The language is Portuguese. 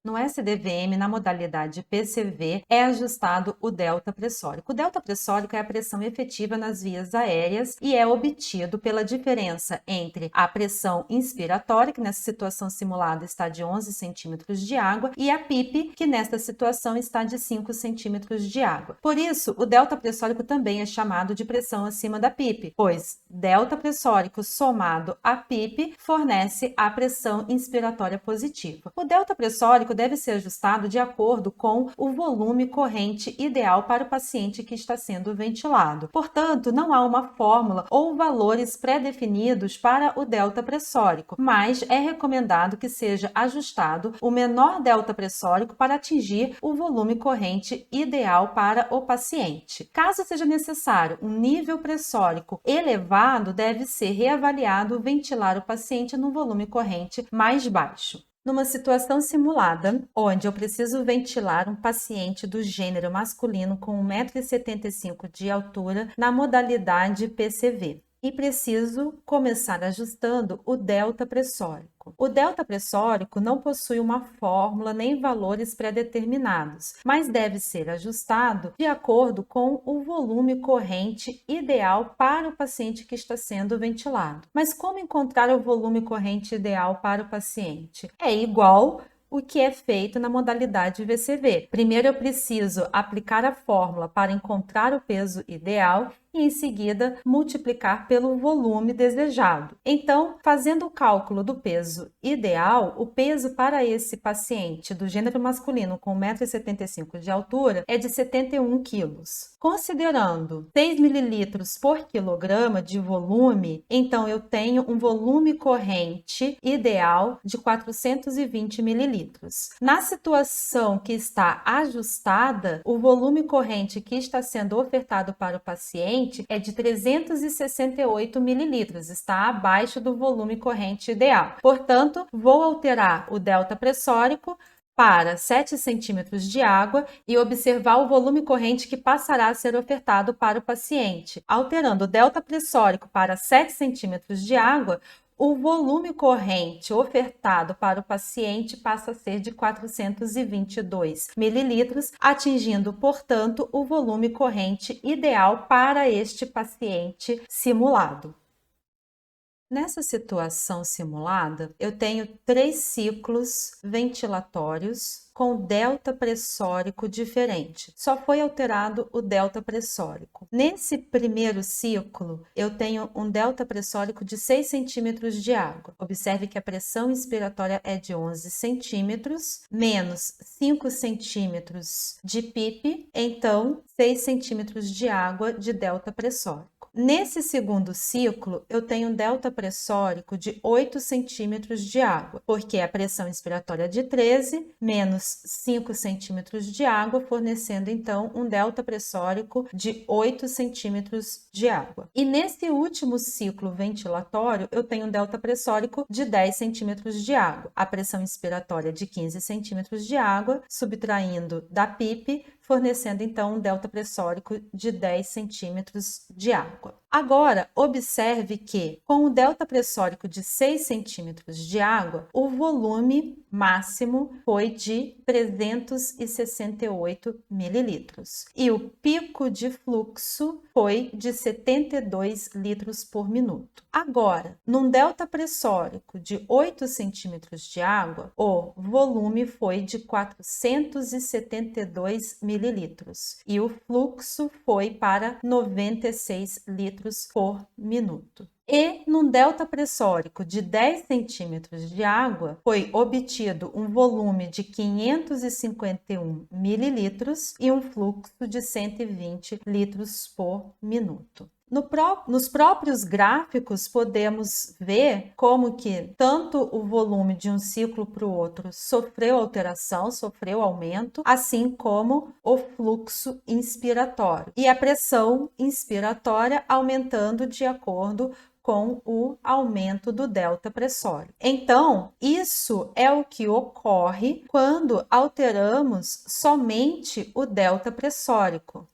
No SDVM, na modalidade PCV, é ajustado o delta pressórico. O delta pressórico é a pressão efetiva nas vias aéreas e é obtido pela diferença entre a pressão inspiratória, que nessa situação simulada está de 11 centímetros de água, e a PIP, que nesta situação está de 5 centímetros de água. Por isso, o delta pressórico também é chamado de pressão acima da PIP, pois delta pressórico somado a PIP fornece a pressão inspiratória positiva. O delta pressórico deve ser ajustado de acordo com o volume corrente ideal para o paciente que está sendo ventilado. Portanto, não há uma fórmula ou valores pré-definidos para o delta pressórico, mas é recomendado que seja ajustado o menor delta pressórico para atingir o volume corrente ideal para o paciente. Caso seja necessário um nível pressórico elevado, deve ser reavaliado ventilar o paciente no volume corrente mais baixo. Numa situação simulada, onde eu preciso ventilar um paciente do gênero masculino com 1,75 m de altura na modalidade PCV, e preciso começar ajustando o delta pressórico. O delta pressórico não possui uma fórmula nem valores pré-determinados, mas deve ser ajustado de acordo com o volume corrente ideal para o paciente que está sendo ventilado. Mas como encontrar o volume corrente ideal para o paciente? É igual o que é feito na modalidade VCV. Primeiro eu preciso aplicar a fórmula para encontrar o peso ideal e em seguida multiplicar pelo volume desejado. Então, fazendo o cálculo do peso ideal, o peso para esse paciente do gênero masculino com 1,75 m de altura é de 71 kg. Considerando 6 ml por quilograma de volume, então eu tenho um volume corrente ideal de 420 ml. Na situação que está ajustada, o volume corrente que está sendo ofertado para o paciente é de 368 ml, está abaixo do volume corrente ideal. Portanto, vou alterar o delta pressórico para 7 centímetros de água e observar o volume corrente que passará a ser ofertado para o paciente. Alterando o delta pressórico para 7 centímetros de água, o volume corrente ofertado para o paciente passa a ser de 422 mililitros, atingindo, portanto, o volume corrente ideal para este paciente simulado. Nessa situação simulada, eu tenho 3 ciclos ventilatórios com delta pressórico diferente. Só foi alterado o delta pressórico. Nesse primeiro ciclo, eu tenho um delta pressórico de 6 centímetros de água. Observe que a pressão inspiratória é de 11 centímetros, menos 5 centímetros de PIP, então 6 centímetros de água de delta pressórico. Nesse segundo ciclo, eu tenho um delta pressórico de 8 centímetros de água, porque a pressão inspiratória é de 13, menos 5 centímetros de água, fornecendo então um delta pressórico de 8 centímetros de água. E nesse último ciclo ventilatório, eu tenho um delta pressórico de 10 centímetros de água. A pressão inspiratória de 15 centímetros de água, subtraindo da PIP, fornecendo então um delta pressórico de 10 centímetros de água. Agora, observe que, com o delta pressórico de 6 centímetros de água, o volume máximo foi de 368 mililitros e o pico de fluxo foi de 72 litros por minuto. Agora, num delta pressórico de 8 centímetros de água, o volume foi de 472 mililitros e o fluxo foi para 96 litros por minuto. E num delta pressórico de 10 centímetros de água, foi obtido um volume de 551 mililitros e um fluxo de 120 litros por minuto. Nos próprios gráficos podemos ver como que tanto o volume de um ciclo para o outro sofreu alteração, sofreu aumento, assim como o fluxo inspiratório e a pressão inspiratória aumentando de acordo com o aumento do delta pressórico. Então, isso é o que ocorre quando alteramos somente o delta pressórico.